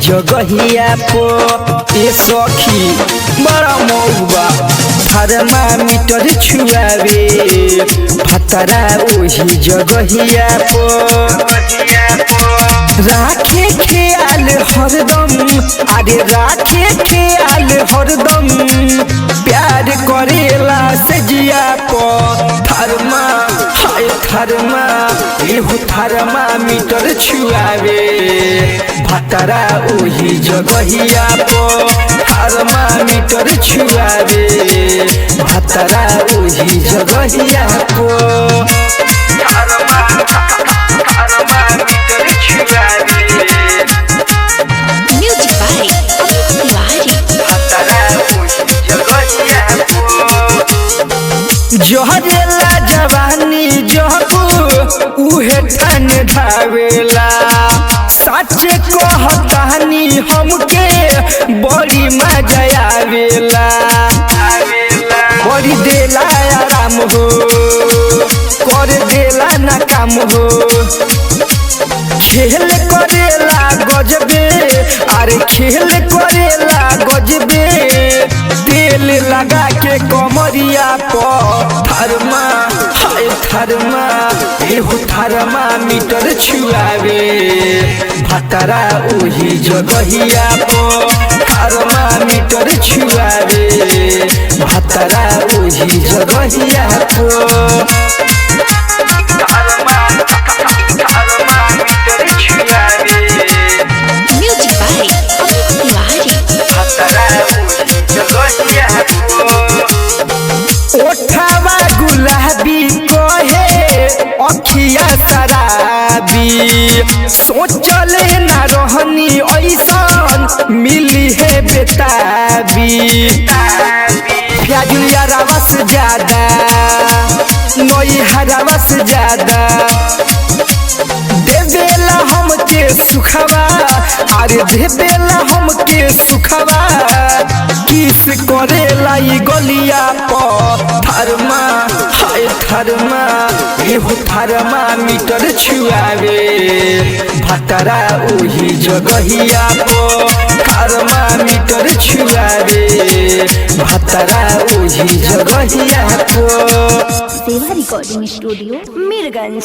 जगहिया पो ए सखी बड़ा मौबा थर्मामीटर छुआवे भतरा ओही जगहिया पो राखे ख्याल हरदम अरे राखे ख्याल हरदम प्यार करेला से जिया पो थर्मा एहू थर्मामीटर छुआवे भतरा ओही जगहिया पो थर्मामीटर छुआवे भतरा ओही जगहिया पो जहरेला जवानी जहबू उहे ठन धावेला सच कहतानी हमके बड़ी मजा आवेला बड़ी देला आराम हो कर देला ना काम हो खेल करेला गजबे अरे खेल करेला गजबे तेल लगा के कमरिया पर थर्मा एहू थर्मामीटर छुआवे भतरा ओही जगहिया पर थर्मामीटर छुआवे भतरा ओही जगहिया पर ओठवा गुलाबी कहे अखिया शराबी सोचले ना रहनी ऐसन मिली है बेताबी प्याजुलिया रवस ज्यादा नई हरवस ज्यादा देवेला हमके सुखवा अरे देवेला हमके सुखवा किस करेला ई गलिया पर थर्मा एहू थर्मामीटर छुआवे भतरा ओही जगहिया पर थर्मामीटर छुआवे भतरा ओही जगहिया पर। सेवा रिकॉर्डिंग स्टूडियो मीरगंज।